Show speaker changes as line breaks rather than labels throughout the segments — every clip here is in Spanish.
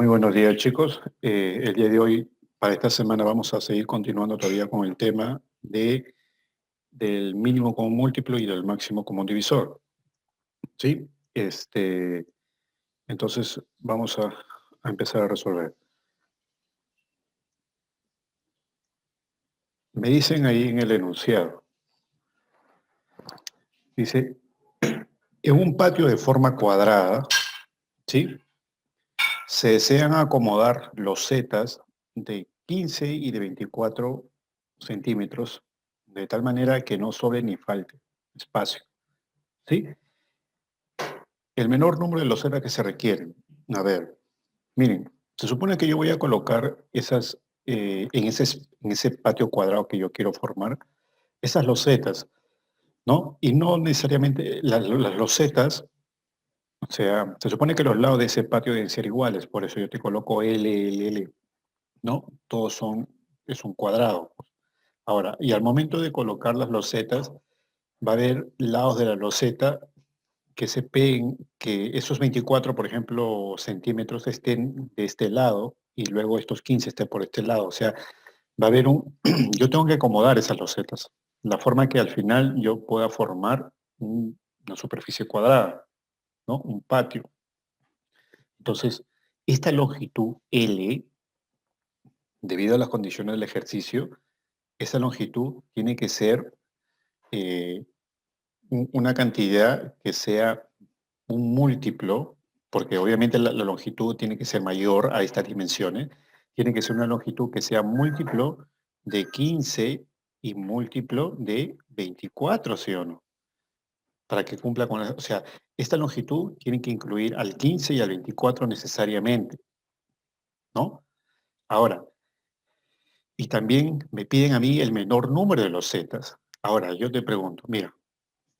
Muy buenos días, chicos. El día de hoy, para esta semana, vamos a seguir continuando todavía con el tema del mínimo común múltiplo y del máximo común divisor. ¿Sí? Entonces, vamos a empezar a resolver. Me dicen ahí en el enunciado, dice, en un patio de forma cuadrada, ¿sí? Se desean acomodar losetas de 15 y de 24 centímetros, de tal manera que no sobre ni falte espacio. ¿Sí? El menor número de losetas que se requieren. A ver, miren, se supone que yo voy a colocar esas, en ese patio cuadrado que yo quiero formar, esas losetas, ¿no? Y no necesariamente las losetas, o sea, se supone que los lados de ese patio deben ser iguales, por eso yo te coloco L, L, L, ¿no? Todos es un cuadrado. Ahora, y al momento de colocar las losetas, va a haber lados de la loseta que se peguen, que esos 24, por ejemplo, centímetros estén de este lado y luego estos 15 estén por este lado. O sea, va a haber yo tengo que acomodar esas losetas, la forma que al final yo pueda formar una superficie cuadrada, ¿no? Un patio. Entonces, esta longitud L, debido a las condiciones del ejercicio, esa longitud tiene que ser eh, una cantidad que sea un múltiplo, porque obviamente la longitud tiene que ser mayor a estas dimensiones, tiene que ser una longitud que sea múltiplo de 15 y múltiplo de 24, ¿sí o no? Para que cumpla con o sea, esta longitud tiene que incluir al 15 y al 24 necesariamente, ¿no? Ahora, y también me piden a mí el menor número de los zetas. Ahora, yo te pregunto, mira,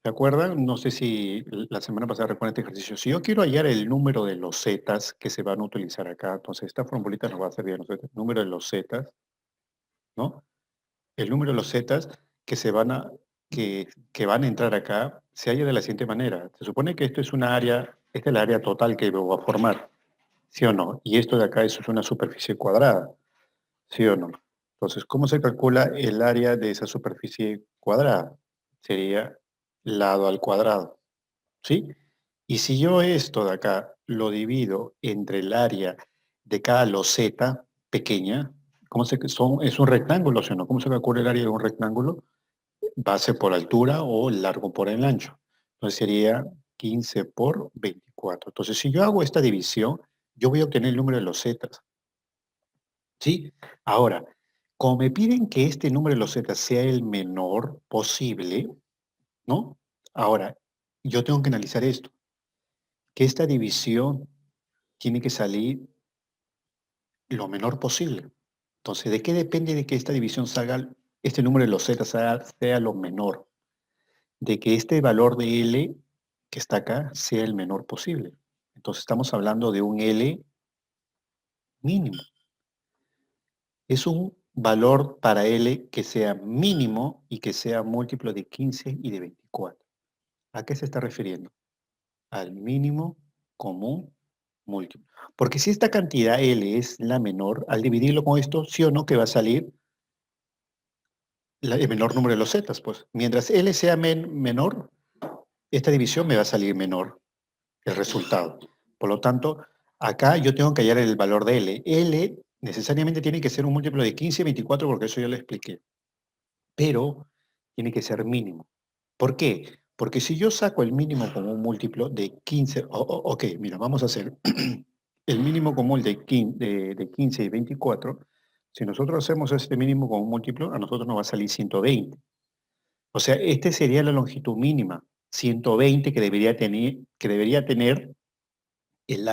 ¿te acuerdan? No sé si la semana pasada recuerdan este ejercicio. Si yo quiero hallar el número de los zetas que se van a utilizar acá, entonces esta formulita nos va a servir a nosotros. El número de los zetas, ¿no? El número de los zetas que que van a entrar acá se halla de la siguiente manera. Se supone que esto es una área, esta es la área total que voy a formar, ¿sí o no? Y esto de acá eso es una superficie cuadrada, ¿sí o no? Entonces, ¿cómo se calcula el área de esa superficie cuadrada? Sería lado al cuadrado. ¿Sí? Y si yo esto de acá lo divido entre el área de cada loseta pequeña, es un rectángulo, ¿sí o no? ¿Cómo se calcula el área de un rectángulo? Base por altura o largo por el ancho. Entonces sería 15 por 24. Entonces, si yo hago esta división, yo voy a obtener el número de losetas. ¿Sí? Ahora, como me piden que este número de losetas sea el menor posible, ¿no? Ahora, yo tengo que analizar esto, que esta división tiene que salir lo menor posible. Entonces, ¿de qué depende de que esta división salga, este número de los z sea lo menor? De que este valor de L que está acá sea el menor posible. Entonces, estamos hablando de un L mínimo. Es un valor para L que sea mínimo y que sea múltiplo de 15 y de 24. ¿A qué se está refiriendo? Al mínimo común múltiplo. Porque si esta cantidad L es la menor, al dividirlo con esto, sí o no que va a salir el menor número de los zetas, pues. Mientras L sea menor, esta división me va a salir menor el resultado. Por lo tanto, acá yo tengo que hallar el valor de L. L necesariamente tiene que ser un múltiplo de 15 y 24, porque eso ya lo expliqué. Pero tiene que ser mínimo. ¿Por qué? Porque si yo saco el mínimo como un múltiplo de 15, ok, mira, vamos a hacer el mínimo común de 15 y 24. Si nosotros hacemos este mínimo como un múltiplo, a nosotros nos va a salir 120. O sea, este sería la longitud mínima, 120 que debería tener el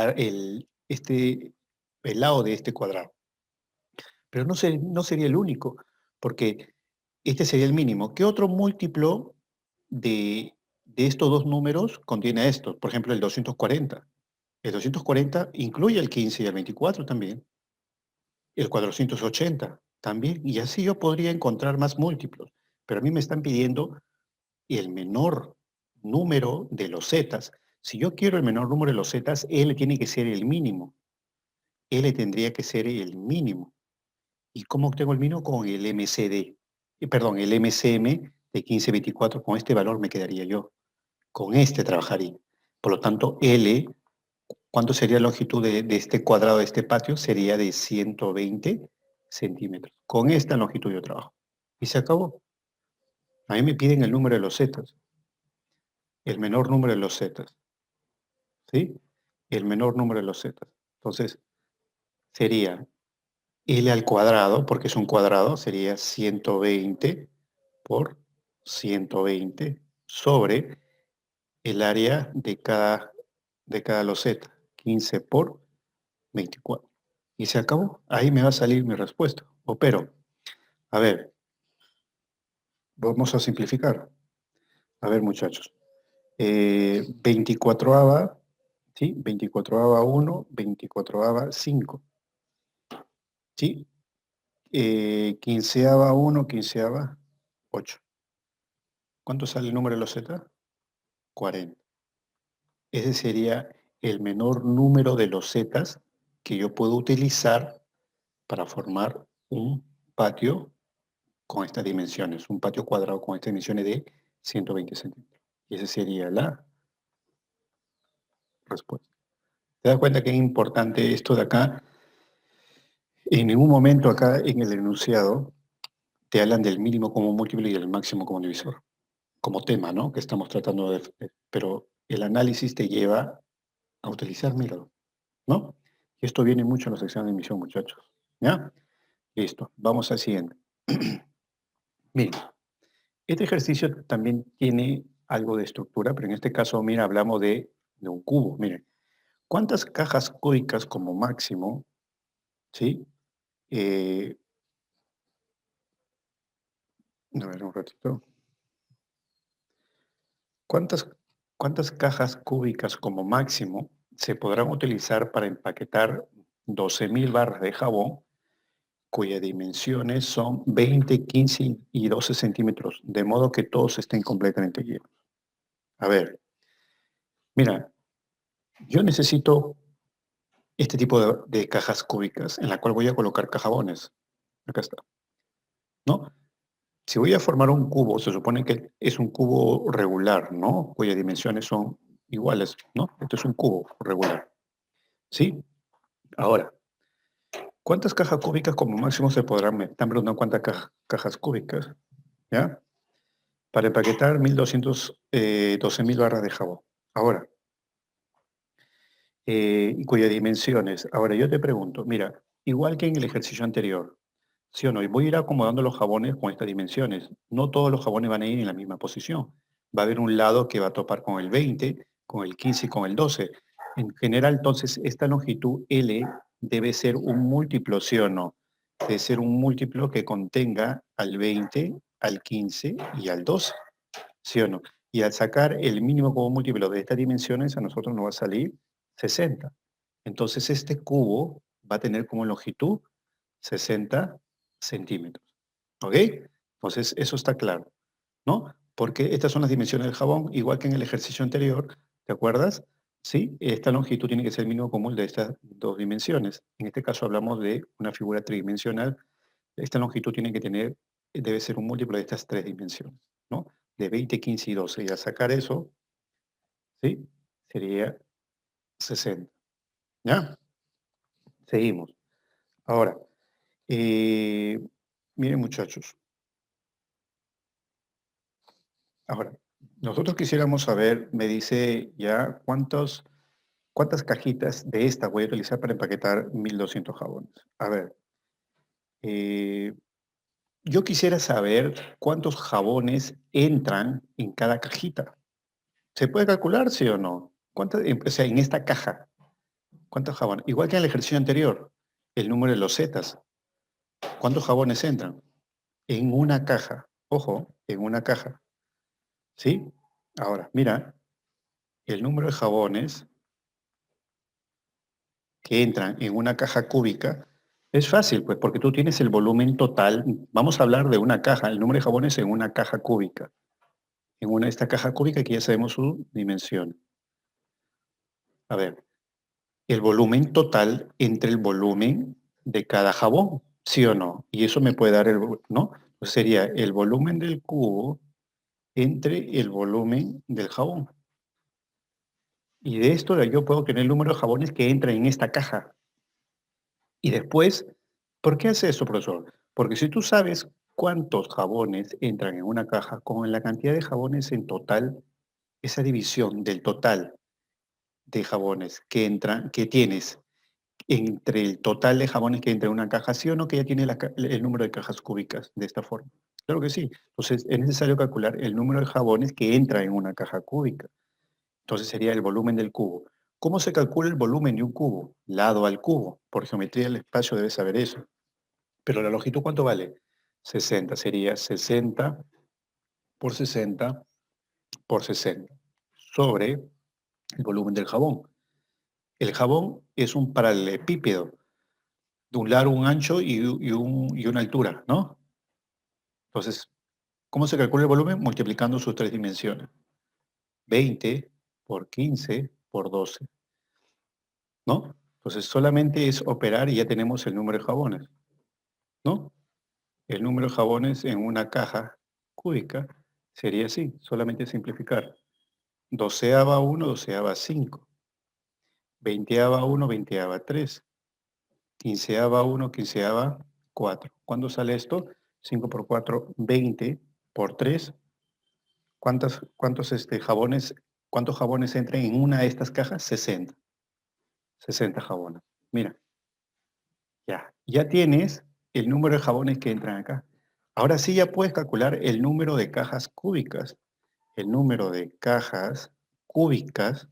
lado de este cuadrado. Pero no sería el único, porque este sería el mínimo. ¿Qué otro múltiplo de estos dos números contiene esto? Por ejemplo, el 240. El 240 incluye el 15 y el 24 también. El 480 también. Y así yo podría encontrar más múltiplos. Pero a mí me están pidiendo el menor número de los zetas. Si yo quiero el menor número de los zetas, L tiene que ser el mínimo. L tendría que ser el mínimo. ¿Y cómo obtengo el mínimo? Con el MCD. Perdón, el MCM de 1524, con este valor me quedaría yo. Con este trabajaría. Por lo tanto, L, ¿cuánto sería la longitud de este cuadrado de este patio? Sería de 120 centímetros. Con esta longitud yo trabajo. Y se acabó. A mí me piden el número de los zetas. El menor número de los zetas. ¿Sí? El menor número de los zetas. Entonces, sería L al cuadrado, porque es un cuadrado, sería 120 por 120 sobre el área de cada loseta, 15 por 24. Y se acabó. Ahí me va a salir mi respuesta. Pero, a ver, vamos a simplificar. A ver, muchachos. 24ava, ¿sí? 24ava 1, 24ava 5. ¿Sí? 15ava 1, 15ava 8. ¿Cuánto sale el número de loseta? 40. Ese sería el menor número de losetas que yo puedo utilizar para formar un patio con estas dimensiones, un patio cuadrado con estas dimensiones de 120 centímetros. Y esa sería la respuesta. ¿Te das cuenta que es importante esto de acá? En ningún momento acá en el enunciado te hablan del mínimo como múltiplo y del máximo como divisor, como tema, ¿no? Que estamos tratando de... Pero el análisis te lleva a utilizar, míralo, ¿no? Y esto viene mucho en los exámenes de admisión, muchachos. ¿Ya? Listo. Vamos al siguiente. Miren, este ejercicio también tiene algo de estructura, pero en este caso, mira, hablamos de un cubo. Miren, ¿cuántas cajas cúbicas como máximo, sí? A ver, un ratito. ¿Cuántas, ¿Cuántas cajas cúbicas como máximo se podrán utilizar para empaquetar 12.000 barras de jabón cuyas dimensiones son 20, 15 y 12 centímetros, de modo que todos estén completamente llenos? A ver, mira, yo necesito este tipo de cajas cúbicas en la cual voy a colocar cajabones. Acá está, ¿no? Si voy a formar un cubo, se supone que es un cubo regular, ¿no? Cuyas dimensiones son iguales, ¿no? Esto es un cubo regular, ¿sí? Ahora, ¿cuántas cajas cúbicas como máximo se podrán meter? Están preguntando cuántas cajas cúbicas, ¿ya? Para empaquetar 12.000 barras de jabón. Ahora, y cuyas dimensiones. Ahora, yo te pregunto, mira, igual que en el ejercicio anterior, ¿sí o no? Y voy a ir acomodando los jabones con estas dimensiones. No todos los jabones van a ir en la misma posición. Va a haber un lado que va a topar con el 20, con el 15 y con el 12. En general, entonces, esta longitud L debe ser un múltiplo, ¿sí o no? Debe ser un múltiplo que contenga al 20, al 15 y al 12, ¿sí o no? Y al sacar el mínimo como múltiplo de estas dimensiones, a nosotros nos va a salir 60. Entonces, este cubo va a tener como longitud 60 centímetros. ¿Ok? Entonces, eso está claro, ¿no? Porque estas son las dimensiones del jabón, igual que en el ejercicio anterior, ¿te acuerdas? Sí, esta longitud tiene que ser el mínimo común de estas dos dimensiones. En este caso hablamos de una figura tridimensional. Esta longitud tiene que tener, debe ser un múltiplo de estas tres dimensiones, ¿no? De 20, 15 y 12. Y al sacar eso, ¿sí? Sería 60. ¿Ya? Seguimos. Ahora, eh, miren muchachos, ahora, nosotros quisiéramos saber, me dice ya, ¿cuántas cajitas de esta voy a utilizar para empaquetar 1.200 jabones? A ver, eh, yo quisiera saber cuántos jabones entran en cada cajita. ¿Se puede calcular, sí o no? O sea, en esta caja, ¿cuántos jabones? Igual que en el ejercicio anterior, el número de losetas. ¿Cuántos jabones entran? En una caja. Ojo, en una caja. ¿Sí? Ahora, mira, el número de jabones que entran en una caja cúbica es fácil, pues, porque tú tienes el volumen total. Vamos a hablar de una caja, el número de jabones en una caja cúbica. Esta caja cúbica que ya sabemos su dimensión. A ver, el volumen total entre el volumen de cada jabón, ¿sí o no? Y eso me puede dar ¿no? Pues sería el volumen del cubo entre el volumen del jabón. Y de esto yo puedo tener el número de jabones que entran en esta caja. Y después, ¿por qué hace eso, profesor? Porque si tú sabes cuántos jabones entran en una caja, con la cantidad de jabones en total, esa división del total de jabones que entran, que tienes entre el total de jabones que entra en una caja, sí o no, que ya tiene el número de cajas cúbicas de esta forma. Claro que sí. Entonces, es necesario calcular el número de jabones que entra en una caja cúbica. Entonces, sería el volumen del cubo. ¿Cómo se calcula el volumen de un cubo? Lado al cubo. Por geometría del espacio debes saber eso. Pero la longitud, ¿cuánto vale? 60. Sería 60 por 60 por 60 sobre el volumen del jabón. El jabón es un paralelepípedo, de un largo, un ancho y una altura, ¿no? Entonces, ¿cómo se calcula el volumen? Multiplicando sus tres dimensiones. 20 por 15 por 12, ¿no? Entonces, solamente es operar y ya tenemos el número de jabones, ¿no? El número de jabones en una caja cúbica sería así, solamente simplificar. Doceava 1, doceava 5. Veinteava 1, veinteava 3. Quinceava 1, quinceava 4. ¿Cuándo sale esto? 5 por 4, 20 por 3. ¿Cuántos jabones entran en una de estas cajas? 60. 60 jabones. Mira, ya tienes el número de jabones que entran acá. Ahora sí ya puedes calcular el número de cajas cúbicas. El número de cajas cúbicas,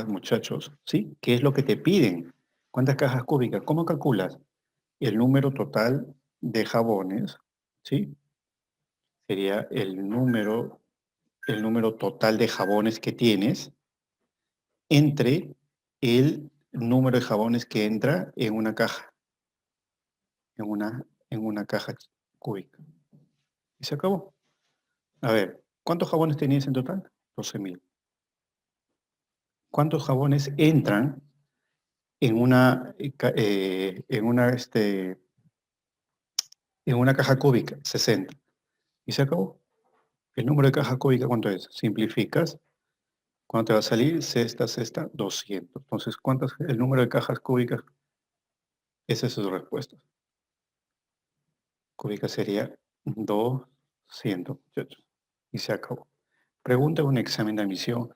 muchachos, ¿sí? ¿Qué es lo que te piden? ¿Cuántas cajas cúbicas? ¿Cómo calculas? El número total de jabones, ¿sí? Sería el número total de jabones que tienes entre el número de jabones que entra en una caja, en una caja cúbica. Y se acabó. A ver, ¿cuántos jabones tenías en total? 12.000. ¿Cuántos jabones entran en una caja cúbica? 60. Y se acabó. ¿El número de caja cúbica cuánto es? Simplificas. ¿Cuánto te va a salir? Sexta, 200. Entonces, ¿cuánto es el número de cajas cúbicas? Esa es su respuesta. Cúbica sería 200, muchachos. Y se acabó. Pregunta en un examen de admisión.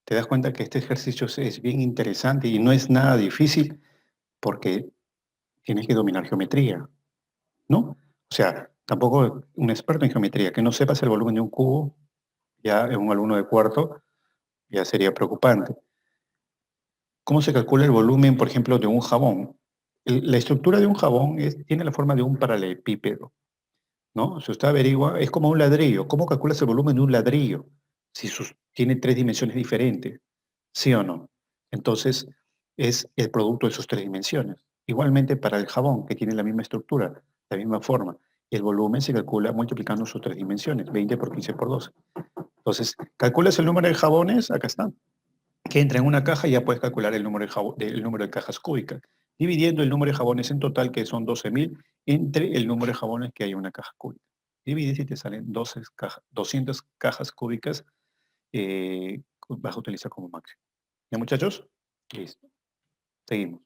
Te das cuenta que este ejercicio es bien interesante y no es nada difícil porque tienes que dominar geometría, ¿no? O sea, tampoco un experto en geometría, que no sepas el volumen de un cubo, ya en un alumno de cuarto, ya sería preocupante. ¿Cómo se calcula el volumen, por ejemplo, de un jabón? La estructura de un jabón tiene la forma de un paralelepípedo, ¿no? Si usted averigua, es como un ladrillo. ¿Cómo calculas el volumen de un ladrillo? Si tiene tres dimensiones diferentes, ¿sí o no? Entonces, es el producto de sus tres dimensiones. Igualmente para el jabón, que tiene la misma estructura, la misma forma. El volumen se calcula multiplicando sus tres dimensiones, 20 por 15 por 12. Entonces, calculas el número de jabones, acá está, que entra en una caja y ya puedes calcular el número de cajas cúbicas, dividiendo el número de jabones en total, que son 12.000, entre el número de jabones que hay en una caja cúbica. Divides y te salen 200 cajas cúbicas, vas a utilizar como máximo. ¿Ya, muchachos? Listo. Seguimos.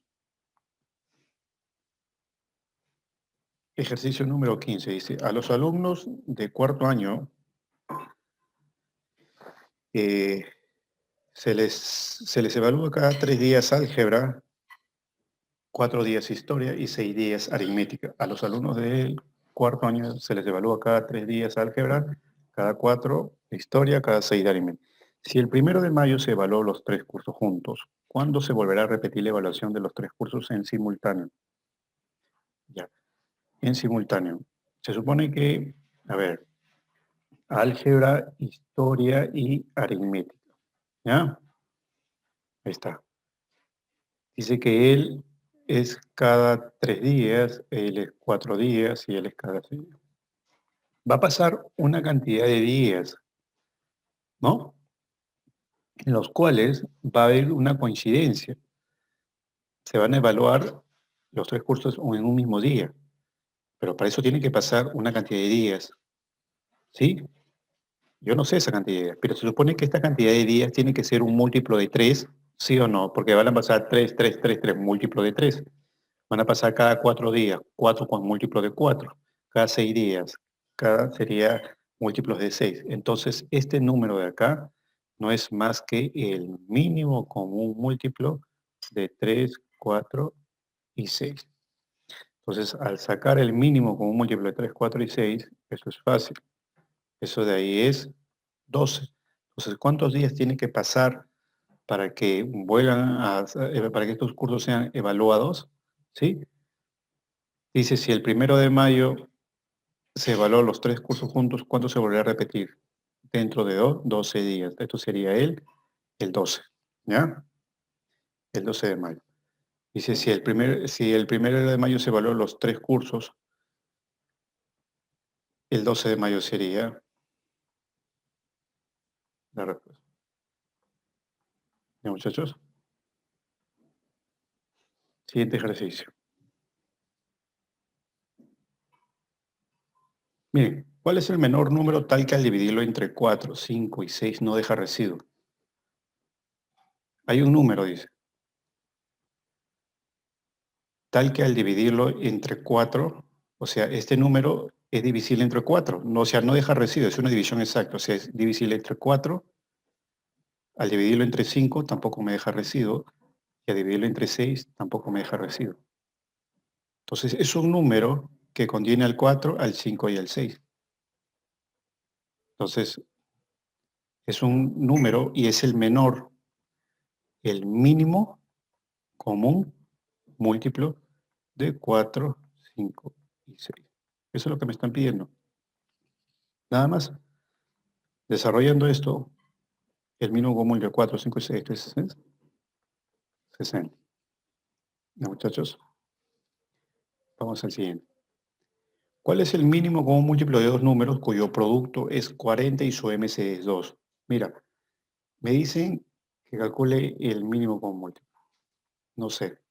Ejercicio número 15 dice, a los alumnos de cuarto año eh, se les evalúa cada 3 días álgebra, 4 días historia y 6 días aritmética. A los alumnos del cuarto año se les evalúa cada 3 días álgebra, cada 4 historia, cada 6 de aritmética. Si el 1 de mayo se evaluó los 3 cursos juntos, ¿cuándo se volverá a repetir la evaluación de los 3 cursos en simultáneo? Ya, en simultáneo. Se supone que, a ver, álgebra, historia y aritmética. ¿Ya? Ahí está. Dice que él es cada 3 días, él es 4 días y él es cada 6 días. Va a pasar una cantidad de días, ¿no? en los cuales va a haber una coincidencia. Se van a evaluar los 3 cursos en un mismo día, pero para eso tiene que pasar una cantidad de días, ¿sí? Yo no sé esa cantidad de días, pero se supone que esta cantidad de días tiene que ser un múltiplo de 3, ¿sí o no? Porque van a pasar 3, 3, 3, 3, múltiplo de 3. Van a pasar cada 4 días, 4 con múltiplo de 4. Cada 6 días, cada sería múltiplos de 6. Entonces, este número de acá no es más que el mínimo común múltiplo de 3, 4 y 6. Entonces, al sacar el mínimo común múltiplo de 3, 4 y 6, eso es fácil. Eso de ahí es 12. Entonces, ¿cuántos días tiene que pasar para que para que estos cursos sean evaluados? ¿Sí? Dice, si el 1 de mayo se evaluó los 3 cursos juntos, ¿cuánto se volverá a repetir? Dentro de 12 días. Esto sería el 12, ¿ya? El 12 de mayo. Dice, si el 1 de mayo se evaluó los 3 cursos, el 12 de mayo sería la respuesta. ¿Ya, muchachos? Siguiente ejercicio. Miren, ¿cuál es el menor número tal que al dividirlo entre 4, 5 y 6 no deja residuo? Hay un número, dice, tal que al dividirlo entre 4, o sea, este número es divisible entre 4, no, o sea, no deja residuo, es una división exacta, o sea, es divisible entre 4, al dividirlo entre 5 tampoco me deja residuo, y al dividirlo entre 6 tampoco me deja residuo. Entonces, es un número que contiene al 4, al 5 y al 6. Entonces, es un número y es el menor, el mínimo común múltiplo de 4, 5 y 6. Eso es lo que me están pidiendo. Nada más. Desarrollando esto, el mínimo común de 4, 5 y 6 es 60. ¿Ya, muchachos? Vamos al siguiente. ¿Cuál es el mínimo común múltiplo de dos números cuyo producto es 40 y su MC es 2? Mira, me dicen que calcule el mínimo común múltiplo. No sé.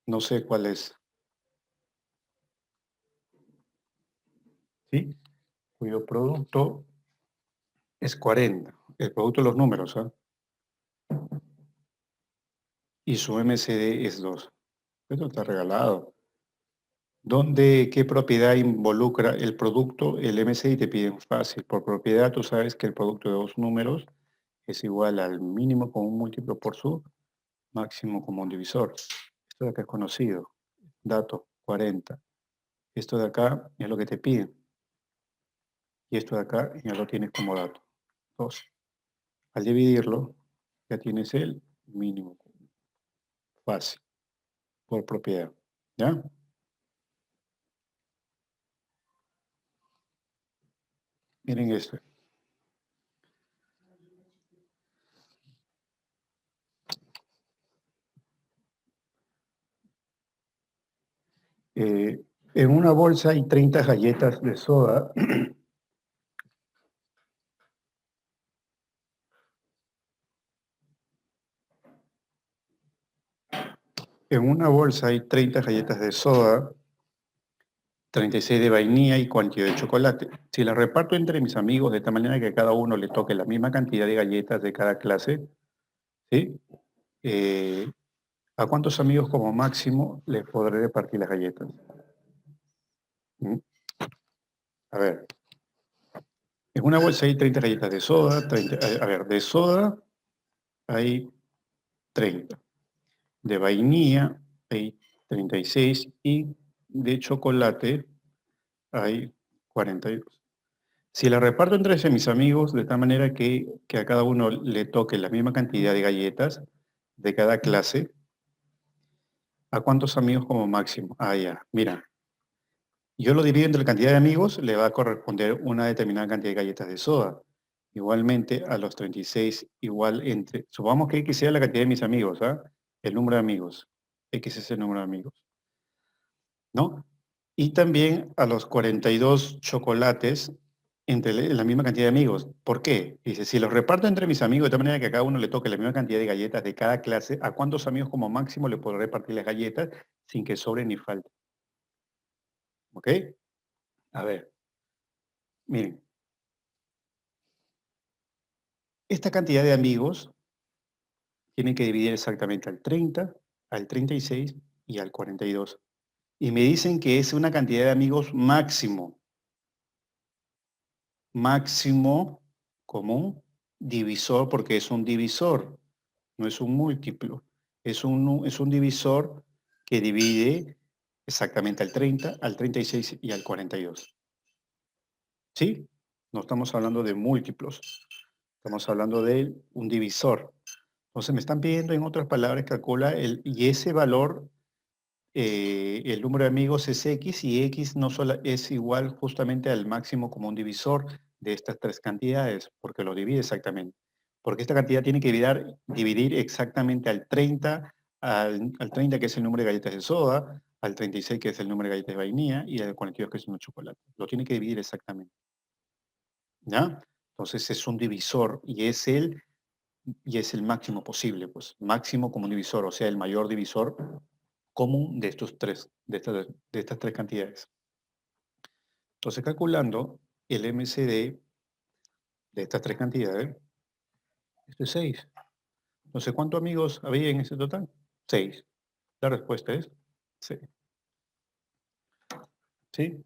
No sé cuál es. ¿Sí? Cuyo producto es 40. El producto de los números, ¿ah? Y su MCD es 2. Esto está regalado. ¿Qué propiedad involucra el producto? El MCD te piden fácil. Por propiedad, tú sabes que el producto de dos números es igual al mínimo común múltiplo por su máximo común divisor. Esto de acá es conocido. Dato 40. Esto de acá es lo que te piden. Y esto de acá ya lo tienes como dato. 2. Al dividirlo, ya tienes el mínimo común. Fácil. Por propiedad. ¿Ya? Miren esto. En una bolsa hay 30 galletas de soda. En una bolsa hay 30 galletas de soda, 36 de vainilla y 42 de chocolate. Si las reparto entre mis amigos de tal manera que a cada uno le toque la misma cantidad de galletas de cada clase, ¿sí? Eh, ¿A cuántos amigos como máximo les podré repartir las galletas? ¿Mm? A ver, en una bolsa hay 30 galletas de soda, de soda hay 30, de vainilla hay 36 y de chocolate hay 42. Si la reparto entre mis amigos de tal manera que a cada uno le toque la misma cantidad de galletas de cada clase, ¿a cuántos amigos como máximo? Ah, ya, mira, yo lo divido entre la cantidad de amigos, le va a corresponder una determinada cantidad de galletas de soda. Igualmente a los 36, igual entre, supongamos que X sea la cantidad de mis amigos, ¿ah? El número de amigos. X es el número de amigos, ¿no? Y también a los 42 chocolates entre la misma cantidad de amigos. ¿Por qué? Dice, si los reparto entre mis amigos de tal manera que a cada uno le toque la misma cantidad de galletas de cada clase, ¿a cuántos amigos como máximo le puedo repartir las galletas sin que sobre ni falte? ¿Ok? A ver, miren, esta cantidad de amigos tiene que dividir exactamente al 30, al 36 y al 42. Y me dicen que es una cantidad de amigos máximo. Máximo común divisor, porque es un divisor, no es un múltiplo. Es un divisor que divide exactamente al 30, al 36 y al 42. ¿Sí? No estamos hablando de múltiplos, estamos hablando de un divisor. Entonces me están pidiendo, en otras palabras, calcula y ese valor, el número de amigos es X y X no solo es igual justamente al máximo común divisor de estas tres cantidades, porque lo divide exactamente. Porque esta cantidad tiene que dividir exactamente al 30, al 30 que es el número de galletas de soda, al 36 que es el número de galletas de vainilla y al 42 que es un chocolate. Lo tiene que dividir exactamente. ¿Ya? Entonces es un divisor y es el máximo posible, pues máximo como un divisor, o sea, el mayor divisor común de estos tres, de estas tres cantidades. Entonces, calculando el MCD de estas tres cantidades, esto es 6. Entonces, ¿cuántos amigos había en ese total? 6. La respuesta es 6. ¿Sí?